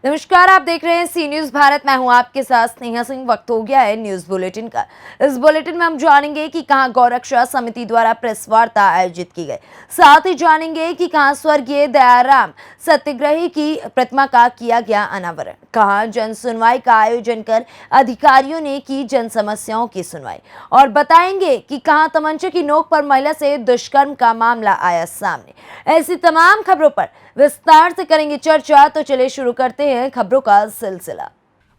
नमस्कार, आप देख रहे हैं सी न्यूज भारत। मैं हूं आपके साथ स्नेहा सिंह। वक्त हो गया है न्यूज बुलेटिन का। इस बुलेटिन में हम जानेंगे कि कहां गौरक्षा समिति द्वारा प्रेस वार्ता आयोजित की गई। साथ ही जानेंगे कि कहां स्वर्गीय दयाराम सत्याग्रही की प्रतिमा का किया गया अनावरण, कहां जन सुनवाई का आयोजन कर अधिकारियों ने की जन समस्याओं की सुनवाई, और बताएंगे कि कहां तमंचे की नोक पर महिला से दुष्कर्म का मामला आया सामने। ऐसी तमाम खबरों पर विस्तार से करेंगे चर्चा। तो चलिए शुरू करते हैं खबरों का सिलसिला।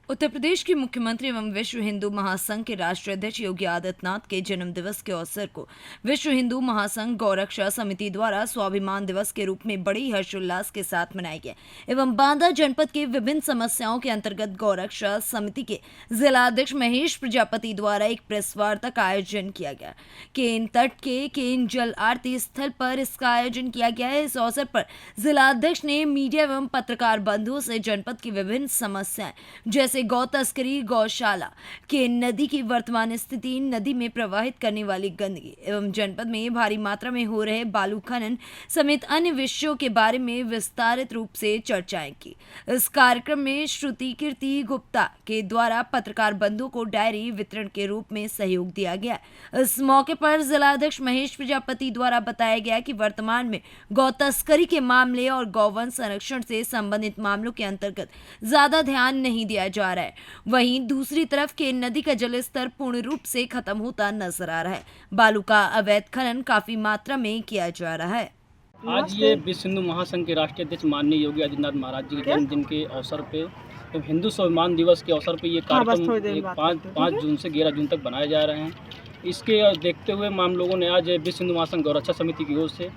उत्तर प्रदेश के मुख्यमंत्री एवं विश्व हिंदू महासंघ के राष्ट्रीय अध्यक्ष योगी आदित्यनाथ के जन्म दिवस के अवसर को विश्व हिंदू महासंघ गौरक्षा समिति द्वारा स्वाभिमान दिवस के रूप में बड़ी हर्षोल्लास के साथ मनाया गया एवं बांदा जनपद के विभिन्न समस्याओं के अंतर्गत गौरक्षा समिति के जिलाध्यक्ष महेश प्रजापति द्वारा एक प्रेस वार्ता का आयोजन किया गया। केन तट के केन जल आरती स्थल पर इसका आयोजन किया गया है। इस अवसर पर जिलाध्यक्ष ने मीडिया एवं पत्रकार बंधुओं से जनपद की विभिन्न समस्याएं जैसे गौ तस्करी, गौशाला के नदी की वर्तमान स्थिति, नदी में प्रवाहित करने वाली गंदगी एवं जनपद में भारी मात्रा में हो रहे बालू खनन समेत अन्य विषयों के बारे में विस्तारित रूप से चर्चाएं की। इस कार्यक्रम में श्रुति कीर्ति गुप्ता के द्वारा पत्रकार बंधुओं को डायरी वितरण के रूप में सहयोग दिया गया। इस मौके पर जिलाध्यक्ष महेश प्रजापति द्वारा बताया गया कि वर्तमान में गौ तस्करी के मामले और गौवंश संरक्षण से संबंधित मामलों के अंतर्गत ज्यादा ध्यान नहीं दिया जा रहा है। वहीं दूसरी तरफ केन नदी का जल स्तर पूर्ण रूप से खत्म होता नजर आ रहा है। बालू का अवैध खनन काफी मात्रा में किया जा रहा है। आज ये विश्व हिंदू महासंघ के राष्ट्रीय अध्यक्ष माननीय योगी आदित्यनाथ महाराज जी के जन्मदिन के अवसर पे तो हिंदू स्वाभिमान दिवस के अवसर पे ये कार्यक्रम 5 जून से 11 जून तक बनाए जा रहे हैं। इसके देखते हुए हम लोगों ने आज विश्व हिंदू महासंघ गौरक्षा समिति की ओर से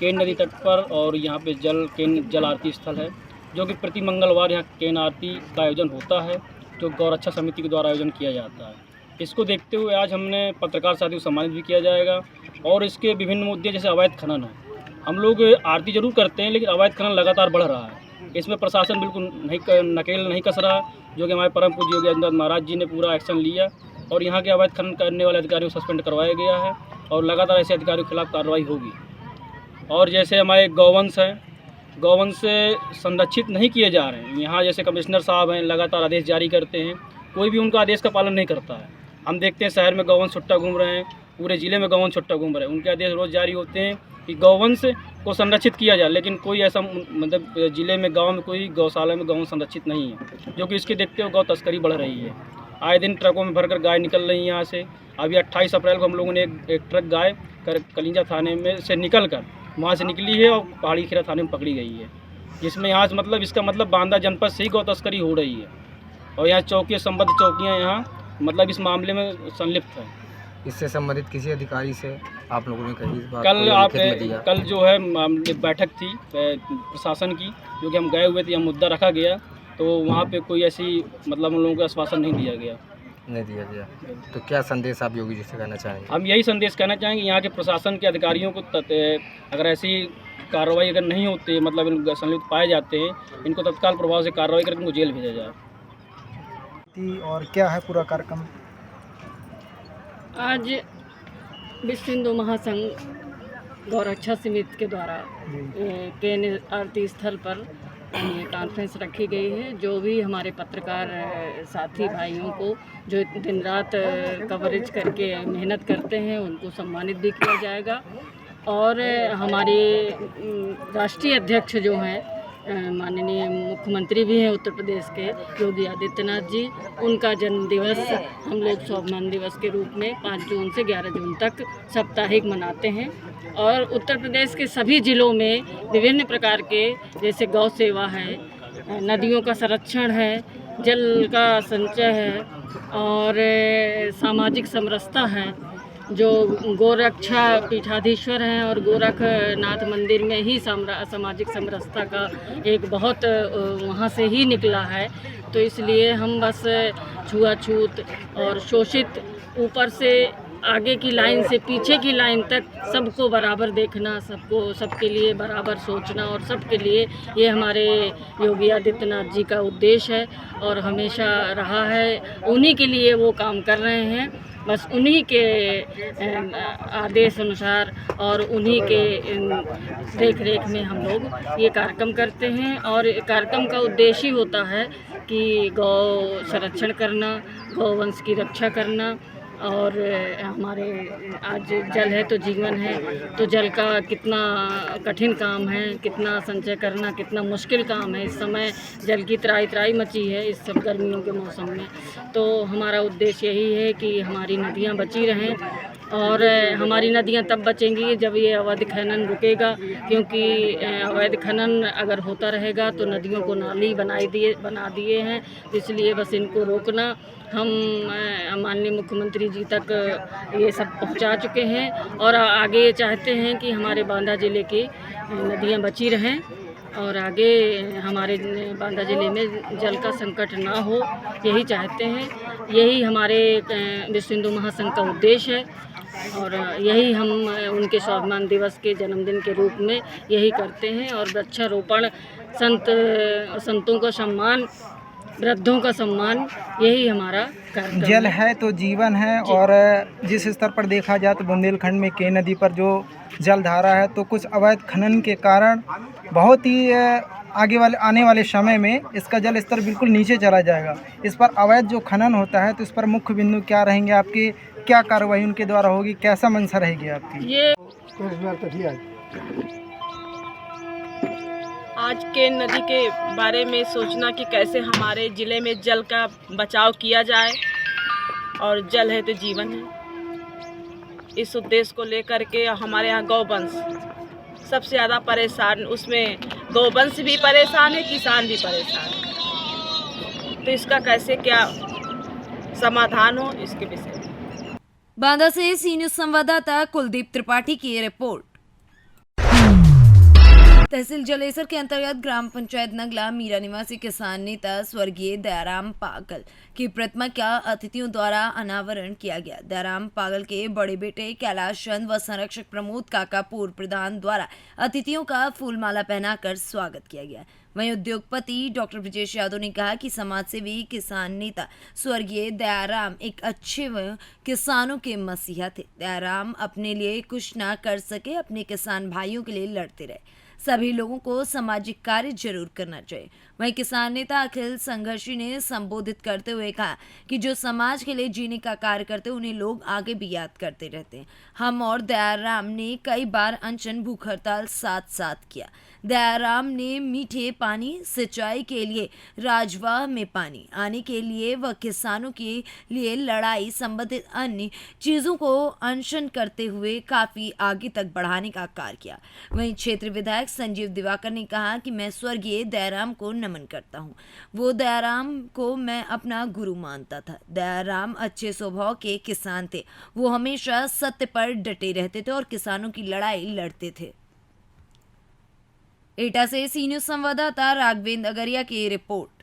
केन नदी तट पर और यहाँ पे केन जल आरती स्थल है, जो कि प्रति मंगलवार यहाँ केन आरती का आयोजन होता है, जो गौरक्षा समिति के द्वारा आयोजन किया जाता है। इसको देखते हुए आज हमने पत्रकार साथियों को सम्मानित भी किया जाएगा। और इसके विभिन्न मुद्दे जैसे अवैध खनन है, हम लोग आरती जरूर करते हैं लेकिन अवैध खनन लगातार बढ़ रहा है। इसमें प्रशासन बिल्कुल नकेल नहीं कस रहा, जो कि हमारे परम पूज्य योगी आदित्यनाथ महाराज जी ने पूरा एक्शन लिया और यहाँ के अवैध खनन करने वाले अधिकारियों को सस्पेंड करवाया गया है और लगातार ऐसे अधिकारियों के खिलाफ कार्रवाई होगी। और जैसे हमारे गौवंश हैं, गौवंश से संरक्षित नहीं किए जा रहे हैं। यहाँ जैसे कमिश्नर साहब हैं, लगातार आदेश जारी करते हैं, कोई भी उनका आदेश का पालन नहीं करता है। हम देखते हैं शहर में गौवंश छुट्टा घूम रहे हैं, पूरे ज़िले में गौवंश छुट्टा घूम रहे हैं। उनके आदेश रोज़ जारी होते हैं कि गौवंश को संरक्षित किया जाए, लेकिन कोई ऐसा मतलब ज़िले में गाँव में कोई गौशाला में गौवंश संरक्षित नहीं है, जो कि इसके देखते हुए गौ तस्करी बढ़ रही है। आए दिन ट्रकों में भरकर गाय निकल रही है यहाँ से। अभी 28 अप्रैल को हम लोगों ने एक ट्रक गाय कलिंजा थाने में से निकल कर वहाँ से निकली है और पहाड़ी खीरा थाने में पकड़ी गई है, जिसमें यहाँ मतलब इसका मतलब बांदा जनपद से ही गौ तस्करी हो रही है। और यहाँ चौकी संबद्ध चौकियाँ यहाँ मतलब इस मामले में संलिप्त हैं। इससे संबंधित किसी अधिकारी से आप लोगों ने कही कल जो है बैठक थी प्रशासन की, जो कि हम गए हुए थे, यहाँ मुद्दा रखा गया, तो वहाँ पे कोई ऐसी मतलब हम लोगों को आश्वासन नहीं दिया गया। तो क्या संदेश आप योगी जी से कहना चाहेंगे? हम यही संदेश कहना चाहेंगे यहाँ के प्रशासन के अधिकारियों को, अगर ऐसी कार्रवाई अगर नहीं होती, मतलब इन संलिप्त पाए जाते हैं, इनको तत्काल प्रभाव से कार्रवाई करके इनको जेल भेजा जाए। और क्या है पूरा कार्यक्रम? आज विश्व हिंदू महासंघ गौरक्षा समिति के द्वारा केन आरती स्थल पर कॉन्फ्रेंस रखी गई है। जो भी हमारे पत्रकार साथी भाइयों को जो दिन रात कवरेज करके मेहनत करते हैं, उनको सम्मानित भी किया जाएगा। और हमारे राष्ट्रीय अध्यक्ष जो हैं, माननीय मुख्यमंत्री भी हैं उत्तर प्रदेश के योगी आदित्यनाथ जी, उनका जन्म दिवस हम लोग स्वाभिमान दिवस के रूप में 5 जून से 11 जून तक साप्ताहिक मनाते हैं। और उत्तर प्रदेश के सभी ज़िलों में विभिन्न प्रकार के जैसे गौ सेवा है, नदियों का संरक्षण है, जल का संचय है और सामाजिक समरसता है। जो गोरक्षा पीठाधीश्वर हैं और गोरखनाथ मंदिर में ही सामाजिक समरसता का एक बहुत वहाँ से ही निकला है। तो इसलिए हम बस छुआछूत और शोषित ऊपर से आगे की लाइन से पीछे की लाइन तक सबको बराबर देखना, सबके लिए बराबर सोचना और सबके लिए ये हमारे योगी आदित्यनाथ जी का उद्देश्य है और हमेशा रहा है। उन्हीं के लिए वो काम कर रहे हैं। बस उन्हीं के आदेश अनुसार और उन्हीं के देख रेख में हम लोग ये कार्यक्रम करते हैं। और कार्यक्रम का उद्देश्य ही होता है कि गौ संरक्षण करना, गौवंश की रक्षा करना। और हमारे आज जल है तो जीवन है, तो जल का कितना कठिन काम है, कितना संचय करना कितना मुश्किल काम है। इस समय जल की त्राही त्राही मची है इस सब गर्मियों के मौसम में। तो हमारा उद्देश्य यही है कि हमारी नदियाँ बची रहें। और हमारी नदियाँ तब बचेंगी जब ये अवैध खनन रुकेगा, क्योंकि अवैध खनन अगर होता रहेगा तो नदियों को नाली बना दिए हैं। इसलिए बस इनको रोकना, हम माननीय मुख्यमंत्री जी तक ये सब पहुंचा चुके हैं और आगे ये चाहते हैं कि हमारे बांदा ज़िले की नदियां बची रहें और आगे हमारे बांदा ज़िले में जल का संकट ना हो, यही चाहते हैं। यही हमारे विश्व हिंदू महासंघ का उद्देश्य है और यही हम उनके स्वाभिमान दिवस के जन्मदिन के रूप में यही करते हैं। और वृक्षारोपण, संतों का सम्मान, वृद्धों का सम्मान, यही हमारा कार्यक्रम जल है। है तो जीवन है। और जिस स्तर पर देखा जाए तो बुंदेलखंड में के नदी पर जो जलधारा है, तो कुछ अवैध खनन के कारण बहुत ही आने वाले समय में इसका जल स्तर बिल्कुल नीचे चला जाएगा। इस पर अवैध जो खनन होता है तो इस पर मुख्य बिंदु क्या रहेंगे आपके, क्या कार्रवाई उनके द्वारा होगी, कैसा मंशा रहेगी आपकी? ये आज केन नदी के बारे में सोचना कि कैसे हमारे ज़िले में जल का बचाव किया जाए और जल है तो जीवन है। इस उद्देश्य को लेकर के हमारे यहाँ गौवंश सबसे ज़्यादा परेशान, उसमें गौवंश भी परेशान है, किसान भी परेशान है। तो इसका कैसे क्या समाधान हो, इसके विषय में बांदा से सी न्यूज़ संवाददाता कुलदीप त्रिपाठी की रिपोर्ट। तहसील जलेसर के अंतर्गत ग्राम पंचायत नगला मीरा निवासी किसान नेता स्वर्गीय दयाराम पागल की प्रतिमा का अतिथियों द्वारा अनावरण किया गया। दयाराम पागल के बड़े बेटे कैलाश चंद व संरक्षक प्रमोद काका पूर्व प्रधान द्वारा अतिथियों का फूलमाला पहनाकर स्वागत किया गया। वहीं उद्योगपति डॉक्टर ब्रजेश यादव ने कहा कि समाज सेवी किसान नेता स्वर्गीय दयाराम एक अच्छे व किसानों के मसीहा थे। दयाराम अपने लिए कुछ ना कर सके, अपने किसान भाइयों के लिए लड़ते रहे। सभी लोगों को सामाजिक कार्य जरूर करना चाहिए। वहीं किसान नेता अखिल संघर्षी ने संबोधित करते हुए कहा कि जो समाज के लिए जीने का कार्य करते उन्हें लोग आगे भी याद करते रहते हैं। हम और दयाराम ने कई बार अनशन भूख हड़ताल साथ साथ किया। दयाराम ने मीठे पानी, सिंचाई के लिए राजवाह में पानी आने के लिए व किसानों के लिए लड़ाई संबंधित अन्य चीज़ों को अनशन करते हुए काफ़ी आगे तक बढ़ाने का कार्य किया। वहीं क्षेत्र विधायक संजीव दिवाकर ने कहा कि मैं स्वर्गीय दयाराम को नमन करता हूं। वो दयाराम को मैं अपना गुरु मानता था। दयाराम अच्छे स्वभाव के किसान थे। वो हमेशा सत्य पर डटे रहते थे और किसानों की लड़ाई लड़ते थे। एटा से सी न्यूज़ संवाददाता राघवेंद्र अगरिया की रिपोर्ट।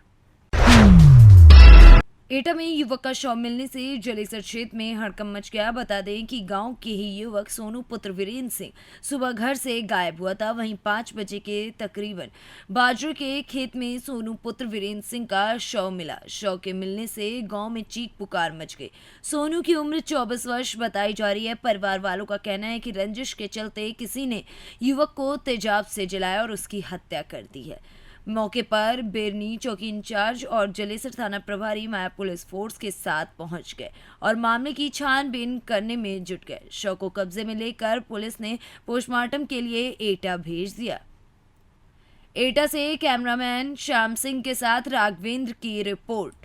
एटा में युवक का शव मिलने से जलेसर क्षेत्र में हड़कंप मच गया। बता दें कि गांव के ही युवक सोनू पुत्र वीरेंद्र सिंह सुबह घर से गायब हुआ था। वहीं 5 बजे के तकरीबन बाजरे के खेत में सोनू पुत्र वीरेंद्र सिंह का शव मिला। शव के मिलने से गांव में चीख पुकार मच गई। सोनू की उम्र 24 वर्ष बताई जा रही है। परिवार वालों का कहना है कि रंजिश के चलते किसी ने युवक को तेजाब से जलाया और उसकी हत्या कर दी है। मौके पर बेरनी चौकी इंचार्ज और जलेसर थाना प्रभारी माया पुलिस फोर्स के साथ पहुंच गए और मामले की छानबीन करने में जुट गए। शव को कब्जे में लेकर पुलिस ने पोस्टमार्टम के लिए एटा भेज दिया। एटा से कैमरामैन श्याम सिंह के साथ राघवेंद्र की रिपोर्ट।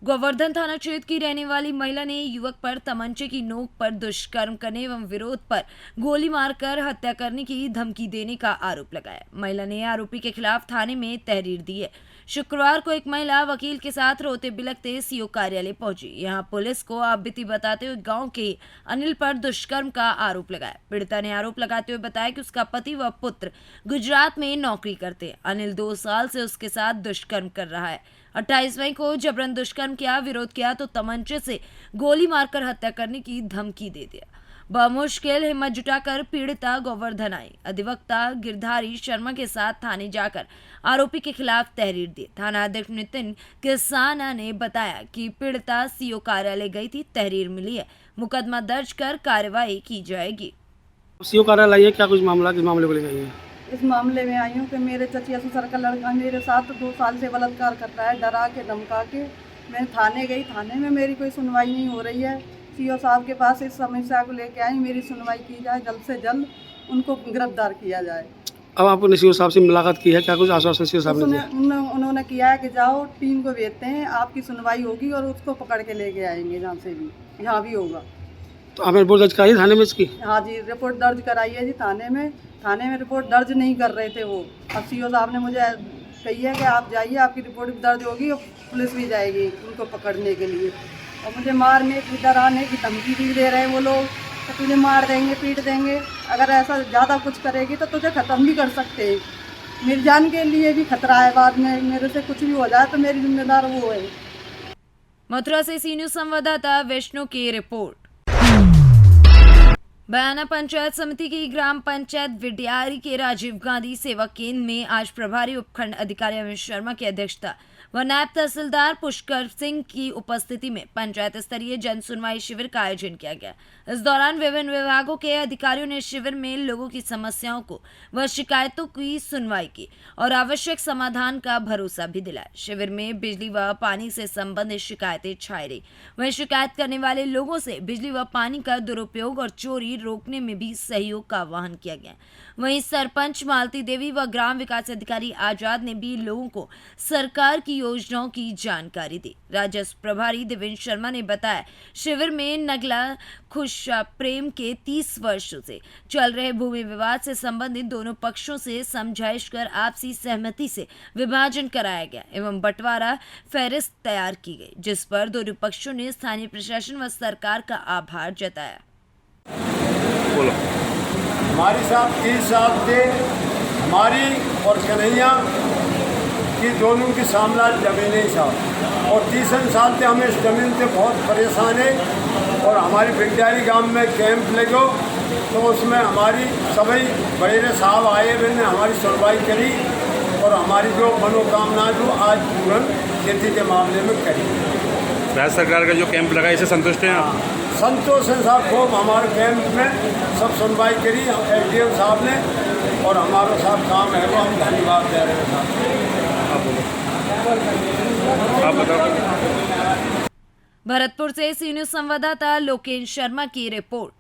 गोवर्धन थाना क्षेत्र की रहने वाली महिला ने युवक पर तमंचे की नोक पर दुष्कर्म करने एवं विरोध पर गोली मारकर हत्या करने की धमकी देने का आरोप लगाया। महिला ने आरोपी के खिलाफ थाने में तहरीर दी है। शुक्रवार को एक महिला वकील के साथ रोते बिलखते सीओ कार्यालय पहुंची। यहां पुलिस को आपबीती बताते हुए गांव के अनिल पर दुष्कर्म का आरोप लगाया। पीड़िता ने आरोप लगाते हुए बताया कि उसका पति व पुत्र गुजरात में नौकरी करते हैं। अनिल 2 साल से उसके साथ दुष्कर्म कर रहा है। 28 मई को जबरन दुष्कर्म किया, विरोध किया तो तमंचे से गोली मारकर हत्या करने की धमकी दे दिया। बमुश्किल हिम्मत जुटाकर पीड़िता गोवर्धन आई। अधिवक्ता गिरधारी शर्मा के साथ थाने जाकर आरोपी के खिलाफ तहरीर दी। थाना अध्यक्ष नितिन किसाना ने बताया कि पीड़िता सीओ कार्यालय गई थी, तहरीर मिली है, मुकदमा दर्ज कर कार्रवाई की जाएगी। सीओ कार्यालय है, क्या कुछ मामला, किस मामले को लेकर आई है? इस मामले में आई हूँ कि मेरे चचिया ससुर का लड़का मेरे साथ 2 साल से बलात्कार कर रहा है, डरा के धमका के। मैं थाने गई, थाने में मेरी कोई सुनवाई नहीं हो रही है। सीओ साहब के पास इस समस्या को लेके आई, मेरी सुनवाई की जाए, जल्द से जल्द उनको गिरफ्तार किया जाए। अब आपने सीओ साहब से मुलाकात की है, क्या कुछ आश्वासन सीओ साहब ने दिया? उन्होंने किया है कि जाओ, टीम को भेजते हैं, आपकी सुनवाई होगी और उसको पकड़ के लेके आएंगे, जहाँ से भी, यहाँ भी होगा। तो आपने रिपोर्ट दर्ज कराई थाने में इसकी? हाँ जी, रिपोर्ट दर्ज कराई है जी थाने में रिपोर्ट दर्ज नहीं कर रहे थे वो। अब सीओ साहब ने मुझे कही है कि आप जाइए, आपकी रिपोर्ट भी दर्ज होगी और पुलिस भी जाएगी उनको पकड़ने के लिए। और मुझे मारने की, डराने की धमकी भी दे रहे हैं वो लोग, तो तुझे मार देंगे, पीट देंगे, अगर ऐसा ज़्यादा कुछ करेगी तो तुझे ख़त्म भी कर सकते हैं। मेरी जान के लिए भी खतरा है, बाद में मेरे से कुछ भी हो जाए तो मेरी जिम्मेदार वो है। मथुरा से सी न्यूज़ संवाददाता विष्णु की रिपोर्ट। बयाना पंचायत समिति की ग्राम पंचायत विड्यारी के राजीव गांधी सेवा केंद्र में आज प्रभारी उपखंड अधिकारी अमित शर्मा की अध्यक्षता व नायब तहसीलदार पुष्कर सिंह की उपस्थिति में पंचायत स्तरीय जन सुनवाई शिविर का आयोजन किया गया। इस दौरान विभिन्न विभागों के अधिकारियों ने शिविर में लोगों की समस्याओं को व शिकायतों की सुनवाई की और आवश्यक समाधान का भरोसा भी दिलाया। शिविर में बिजली व पानी से संबंधित शिकायतें छाई रही। वहीं शिकायत करने वाले लोगों से बिजली व पानी का दुरुपयोग और चोरी रोकने में भी सहयोग का आह्वान किया गया। वहीं सरपंच मालती देवी व ग्राम विकास अधिकारी आजाद ने भी लोगों को सरकार की योजनाओं की जानकारी दी। राजस्व प्रभारी देवेंद्र शर्मा ने बताया, शिविर में नगला खुशा प्रेम के 30 वर्षों से चल रहे भूमि विवाद से संबंधित दोनों पक्षों से समझाइश कर आपसी सहमति से विभाजन कराया गया एवं बंटवारा फहरिस्त तैयार की गई, जिस पर दोनों पक्षों ने स्थानीय प्रशासन व सरकार का आभार जताया। बोलो। हमारी साथ 30 साल से हमारी और कन्हैया की दोनों की सामला जमीनें साथ, और 30 साल से हम इस जमीन से बहुत परेशान हैं। और हमारी विड्यारी गांव में कैंप लगो तो उसमें हमारी सभी बड़े साहब आए, मैंने हमारी सुनवाई करी और हमारी जो मनोकामना जो आज पूर्ण खेती के मामले में करी। राज्य सरकार का जो कैंप लगा, इसे संतुष्ट हैं आप? संतोष है साहब, खूब हमारे कैंप में सब सुनवाई करी एसडीएम साहब ने, और हमारा साहब काम है वो हम धन्यवाद दे रहे हैं साहब। आप बताओ। भरतपुर से सी न्यूज़ संवाददाता लोकेश शर्मा की रिपोर्ट।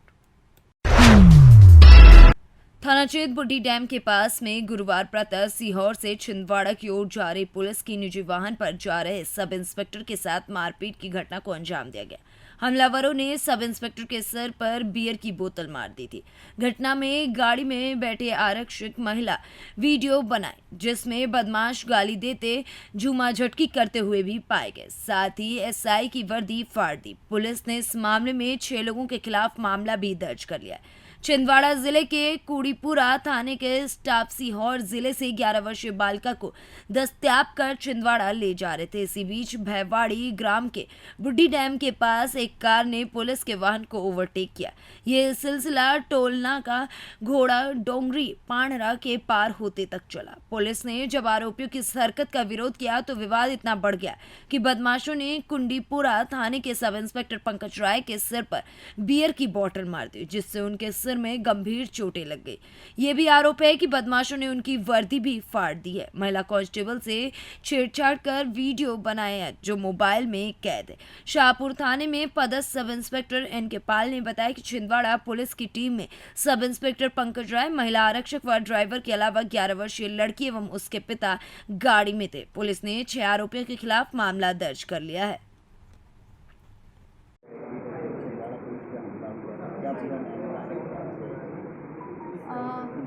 थाना क्षेत्र बुढ़ी डैम के पास में गुरुवार प्रातः सीहोर से छिंदवाड़ा की ओर जा रही पुलिस की निजी वाहन पर जा रहे सब इंस्पेक्टर के साथ मारपीट की घटना को अंजाम दिया गया। हमलावरों ने सब इंस्पेक्टर के सर पर बियर की बोतल मार दी थी। घटना में गाड़ी में बैठे आरक्षक महिला वीडियो बनाए, जिसमें बदमाश गाली देते झूमा झटकी करते हुए भी पाए गए। साथ ही एसआई की वर्दी फाड़ दी। पुलिस ने इस मामले में 6 लोगों के खिलाफ मामला भी दर्ज कर लिया है। छिंदवाड़ा जिले के कुड़ीपुरा थाने के स्टाफ सीहोर जिले से 11 वर्षीय बालिका को दस्तयाब कर छिंदवाड़ा ले जा रहे थे। इसी बीच भैवाड़ी ग्राम के बुढ़ी डैम के पास एक कार ने पुलिस के वाहन को ओवरटेक किया। ये सिलसिला टोलना का घोड़ा डोंगरी पाणरा के पार होते तक चला। पुलिस ने जब आरोपियों की इस हरकत का विरोध किया तो विवाद इतना बढ़ गया कि बदमाशों ने कुंडीपुरा थाने के सब इंस्पेक्टर पंकज राय के सिर पर बियर की बोतल मार दी, जिससे उनके सिर में गंभीर चोटें लग गई। ये भी आरोप है कि बदमाशों ने उनकी वर्दी भी फाड़ दी है। महिला कांस्टेबल से छेड़छाड़ कर वीडियो बनाया है, जो मोबाइल में कैद है। शाहपुर थाने में पदस्थ सब इंस्पेक्टर एन के पाल ने बताया कि छिंदवाड़ा पुलिस की टीम में सब इंस्पेक्टर पंकज राय, महिला आरक्षक व ड्राइवर के अलावा 11 वर्षीय लड़की एवं उसके पिता गाड़ी में थे। पुलिस ने 6 आरोपियों के खिलाफ मामला दर्ज कर लिया है।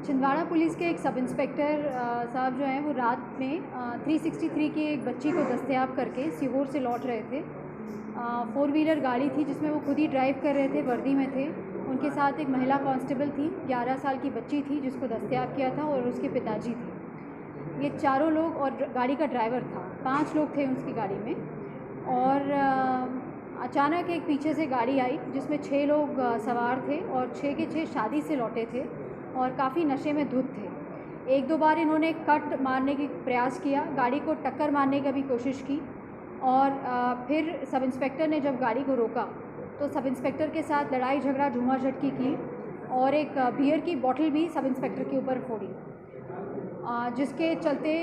छिंदवाड़ा पुलिस के एक सब इंस्पेक्टर साहब जो हैं वो रात में 363 की एक बच्ची को दस्तयाब करके सीहोर से लौट रहे थे। 4 व्हीलर गाड़ी थी जिसमें वो खुद ही ड्राइव कर रहे थे, वर्दी में थे। उनके साथ एक महिला कांस्टेबल थी, 11 साल की बच्ची थी जिसको दस्तयाब किया था, और उसके पिताजी थे। ये चारों लोग और गाड़ी का ड्राइवर था, 5 लोग थे उसकी गाड़ी में। और अचानक एक पीछे से गाड़ी आई जिसमें 6 लोग सवार थे और 6 के 6 शादी से लौटे थे और काफ़ी नशे में धुत थे। 1-2 बार इन्होंने कट मारने की प्रयास किया, गाड़ी को टक्कर मारने की भी कोशिश की और फिर सब इंस्पेक्टर ने जब गाड़ी को रोका तो सब इंस्पेक्टर के साथ लड़ाई झगड़ा झूमाझटकी की और एक बियर की बोतल भी सब इंस्पेक्टर के ऊपर फोड़ी, जिसके चलते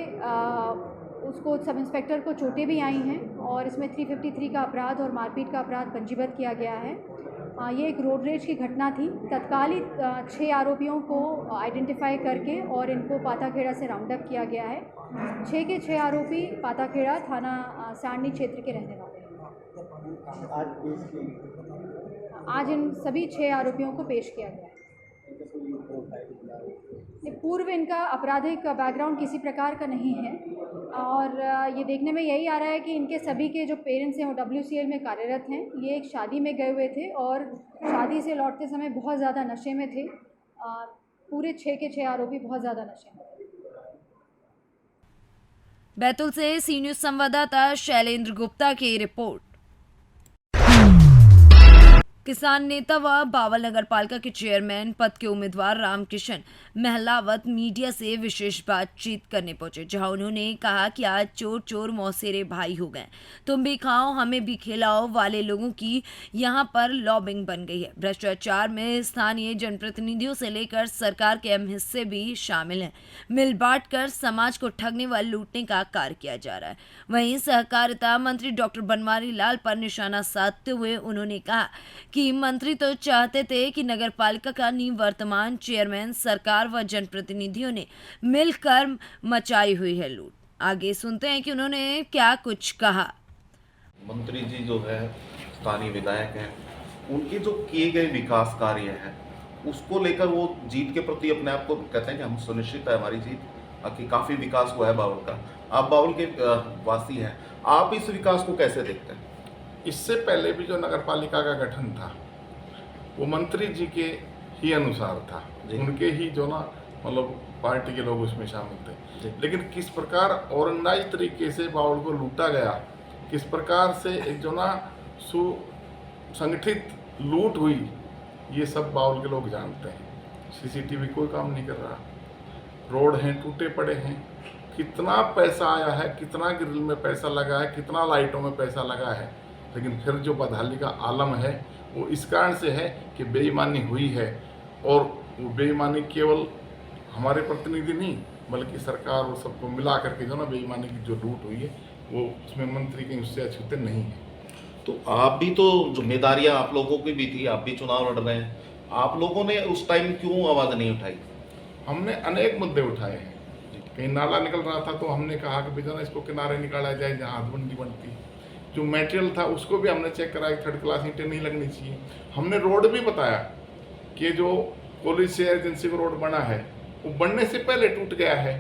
उसको सब इंस्पेक्टर को चोटें भी आई हैं और इसमें 353 का अपराध और मारपीट का अपराध पंजीबद्ध किया गया है। ये एक रोड रेज की घटना थी। तत्काल ही 6 आरोपियों को आइडेंटिफाई करके और इनको पाताखेड़ा से राउंड अप किया गया है। 6 के 6 आरोपी पाताखेड़ा थाना सांडनी क्षेत्र के रहने वाले हैं। आज इन सभी 6 आरोपियों को पेश किया गया है। पूर्व इनका आपराधिक बैकग्राउंड किसी प्रकार का नहीं है और ये देखने में यही आ रहा है कि इनके सभी के जो पेरेंट्स हैं वो WCL में कार्यरत हैं। ये एक शादी में गए हुए थे और शादी से लौटते समय बहुत ज़्यादा नशे में थे। पूरे 6 के 6 आरोपी बहुत ज़्यादा नशे में। बैतूल से सी न्यूज़ संवाददाता शैलेंद्र गुप्ता की रिपोर्ट। किसान नेता व बावल नगर पालिका के चेयरमैन पद के उम्मीदवार रामकिशन महलावत मीडिया से विशेष बातचीत करने पहुंचे, जहां उन्होंने कहा कि आज चोर चोर मौसेरे भाई हो गए, तुम भी खाओ हमें भी खिलाओ वाले लोगों की यहां पर लॉबिंग बन गई है। भ्रष्टाचार में स्थानीय जनप्रतिनिधियों से लेकर सरकार के अहम हिस्से भी शामिल हैं। मिल बांट कर समाज को ठगने व लूटने का कार्य किया जा रहा है। वहीं सहकारिता मंत्री डॉक्टर बनवारी लाल पर निशाना साधते हुए उन्होंने कहा कि मंत्री तो चाहते थे कि नगर पालिका का निवर्तमान चेयरमैन सरकार व जनप्रतिनिधियों ने मिलकर मचाई हुई है लूट। आगे सुनते हैं कि उन्होंने क्या कुछ कहा। मंत्री जी जो है स्थानीय विधायक हैं, उनके जो किए गए विकास कार्य हैं उसको लेकर वो जीत के प्रति अपने आप को कहते हैं कि हम सुनिश्चित है हमारी जीत, कि काफ़ी विकास हुआ है बावल का। आप बावल के वासी हैं, आप इस विकास को कैसे देखते हैं? इससे पहले भी जो नगर पालिका का गठन था वो मंत्री जी के ही अनुसार था, उनके ही जो ना मतलब पार्टी के लोग उसमें शामिल थे। लेकिन किस प्रकार ऑर्गेनाइज तरीके से बावल को लूटा गया, किस प्रकार से एक जो ना सुसंगठित लूट हुई, ये सब बावल के लोग जानते हैं। CCTV कोई काम नहीं कर रहा, रोड हैं टूटे पड़े हैं, कितना पैसा आया है, कितना ग्रिल में पैसा लगा है, कितना लाइटों में पैसा लगा है, लेकिन फिर जो बदहाली का आलम है वो इस कारण से है कि बेईमानी हुई है। और वो बेईमानी केवल हमारे प्रतिनिधि नहीं बल्कि सरकार और सबको मिला करके जो ना बेईमानी की जो लूट हुई है वो उसमें मंत्री के उससे अछूते नहीं है। तो आप भी तो जिम्मेदारियां आप लोगों की भी थी, आप भी चुनाव लड़ रहे हैं, आप लोगों ने उस टाइम क्यों आवाज़ नहीं उठाई? हमने अनेक मुद्दे उठाए हैं। कहीं नाला निकल रहा था तो हमने कहा कि भैया इसको किनारे निकाला जाए जहाँ हदबंदी बनती। जो मटेरियल था उसको भी हमने चेक कराया, 3rd क्लास ईंटें नहीं लगनी चाहिए। हमने रोड भी बताया कि जो कॉलेज से एजेंसी को रोड बना है वो बनने से पहले टूट गया है,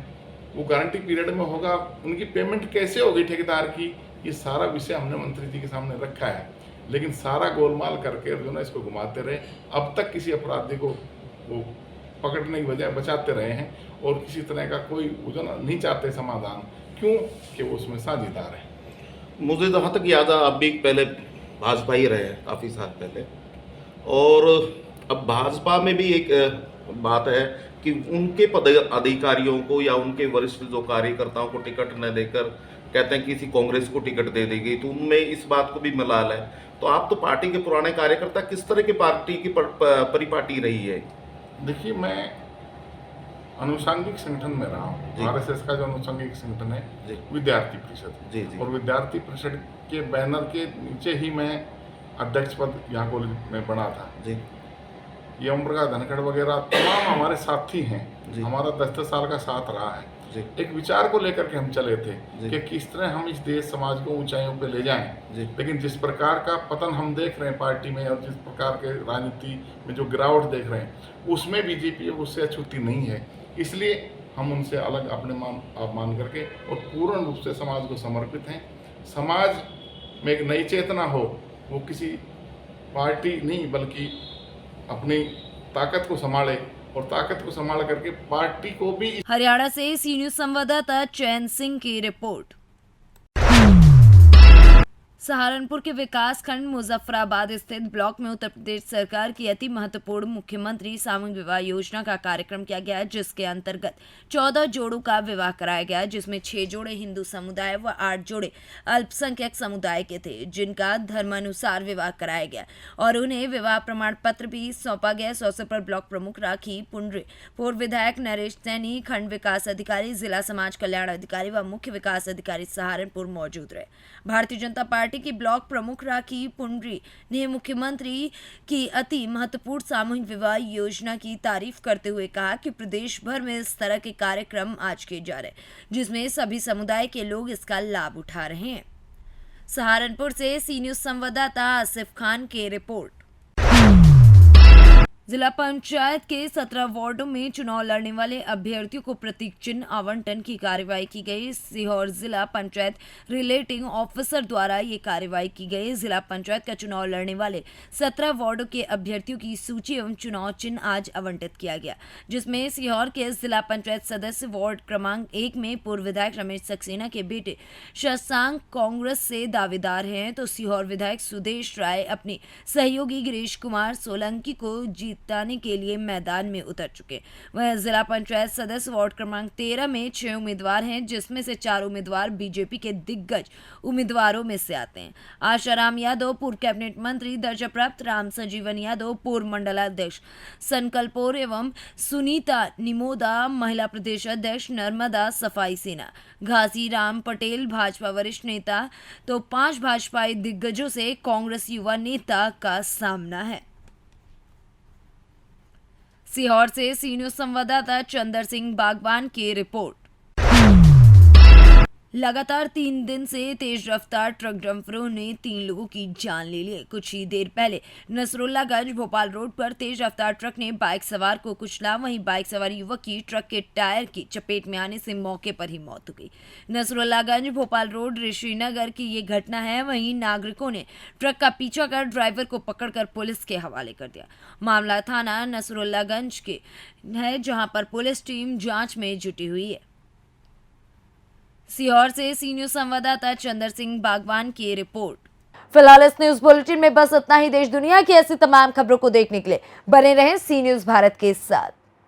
वो गारंटी पीरियड में होगा, उनकी पेमेंट कैसे होगी ठेकेदार की, ये सारा विषय हमने मंत्री जी के सामने रखा है। लेकिन सारा गोलमाल करके जो ना इसको घुमाते रहे, अब तक किसी अपराधी को वो पकड़ने की बजाय बचाते रहे हैं और किसी तरह का कोई जो ना नहीं चाहते समाधान, क्यों कि वो उसमें साझेदार है। मुझे जहाँ तक याद है आप भी पहले भाजपा ही रहे हैं काफ़ी साल पहले, और अब भाजपा में भी एक बात है कि उनके पदाधिकारियों को या उनके वरिष्ठ जो कार्यकर्ताओं को टिकट न देकर कहते हैं किसी कांग्रेस को टिकट दे दी गई, तो उनमें इस बात को भी मलाल है। तो आप तो पार्टी के पुराने कार्यकर्ता, किस तरह की पार्टी की परिपाटी रही है? देखिए, मैं अनुषंगिक संगठन में रहा हूँ। RSS का जो अनुषंगिक संगठन है विद्यार्थी परिषद, और विद्यार्थी परिषद के बैनर के नीचे ही मैं अध्यक्ष पद यहाँ कॉलेज में बना था। ये ओम प्रकाश धनखड़ वगैरह तमाम हमारे साथी हैं, हमारा 10 साल का साथ रहा है। एक विचार को लेकर के हम चले थे कि किस तरह हम इस देश समाज को ऊंचाइयों पे ले जाएं। लेकिन जिस प्रकार का पतन हम देख रहे हैं पार्टी में और जिस प्रकार के राजनीति में जो गिरावट देख रहे हैं, उसमें बीजेपी उससे अछूती नहीं है। इसलिए हम उनसे अलग अपने मान करके और पूर्ण रूप से समाज को समर्पित हैं। समाज में एक नई चेतना हो, वो किसी पार्टी नहीं बल्कि अपनी ताकत को संभाले और ताकत को संभाल करके पार्टी को भी। हरियाणा से सी न्यूज़ संवाददाता चैन सिंह की रिपोर्ट। सहारनपुर के विकास खंड मुजफ्फराबाद स्थित ब्लॉक में उत्तर प्रदेश सरकार की अति महत्वपूर्ण मुख्यमंत्री सामूहिक विवाह योजना का कार्यक्रम किया गया, जिसके अंतर्गत 14 जोड़ों का विवाह कराया गया, जिसमें 6 जोड़े हिंदू समुदाय व 8 जोड़े अल्पसंख्यक समुदाय के थे, जिनका धर्मानुसार विवाह कराया गया और उन्हें विवाह प्रमाण पत्र भी सौंपा गया। इस अवसर पर ब्लॉक प्रमुख राखी पुंडरी, पूर्व विधायक नरेश सैनी, खंड विकास अधिकारी, जिला समाज कल्याण अधिकारी व मुख्य विकास अधिकारी सहारनपुर मौजूद रहे। भारतीय जनता पार्टी की ब्लॉक प्रमुख राखी पुंडरी ने मुख्यमंत्री की अति महत्वपूर्ण सामूहिक विवाह योजना की तारीफ करते हुए कहा कि प्रदेश भर में इस तरह के कार्यक्रम आज किए जा रहे हैं, जिसमें सभी समुदाय के लोग इसका लाभ उठा रहे हैं। सहारनपुर से सी न्यूज संवाददाता आसिफ खान की रिपोर्ट। जिला पंचायत के 17 वार्डों में चुनाव लड़ने वाले अभ्यर्थियों को प्रतीक चिन्ह आवंटन की कार्यवाही की गई। सीहोर जिला पंचायत रिलेटिंग ऑफिसर द्वारा ये कार्यवाही की गई। जिला पंचायत का चुनाव लड़ने वाले 17 वार्डों के अभ्यर्थियों की सूची एवं चुनाव चिन्ह आज आवंटित किया गया, जिसमें सीहोर के जिला पंचायत सदस्य वार्ड क्रमांक 1 में पूर्व विधायक रमेश सक्सेना के बेटे शशांक कांग्रेस से दावेदार हैं, तो सीहोर विधायक सुदेश राय अपने सहयोगी गिरीश कुमार सोलंकी को जिताने के लिए मैदान में उतर चुके। वह जिला पंचायत सदस्य वार्ड क्रमांक 13 में 6 उम्मीदवार हैं, जिसमें से 4 उम्मीदवार बीजेपी के दिग्गज उम्मीदवारों में से आते हैं। आशाराम यादव पूर्व कैबिनेट मंत्री दर्जा प्राप्त, राम संजीवन यादव पूर्व मंडलाध्यक्ष संकल्पोर एवं सुनीता निमोदा महिला प्रदेश अध्यक्ष नर्मदा सफाई सेना, घासी राम पटेल भाजपा वरिष्ठ नेता, तो 5 भाजपाई दिग्गजों से कांग्रेस युवा नेता का सामना है। सीहोर से सी न्यूज संवाददाता चंदर सिंह बागवान की रिपोर्ट। लगातार 3 दिन से तेज रफ्तार ट्रक डंपरों ने 3 लोगों की जान ले ली। कुछ ही देर पहले नसरुल्लागंज भोपाल रोड पर तेज रफ्तार ट्रक ने बाइक सवार को कुचला। वहीं बाइक सवार युवक की ट्रक के टायर की चपेट में आने से मौके पर ही मौत हो गई। नसरुल्लागंज भोपाल रोड ऋषिनगर की ये घटना है। वहीं नागरिकों ने ट्रक का पीछा कर ड्राइवर को पकड़कर पुलिस के हवाले कर दिया। मामला थाना नसरुल्लागंज के है, जहां पर पुलिस टीम जांच में जुटी हुई है। सीहोर से सी न्यूज संवाददाता चंदर सिंह बागवान की रिपोर्ट। फिलहाल इस न्यूज बुलेटिन में बस इतना ही। देश दुनिया की ऐसी तमाम खबरों को देखने के लिए बने रहें सी न्यूज भारत के साथ।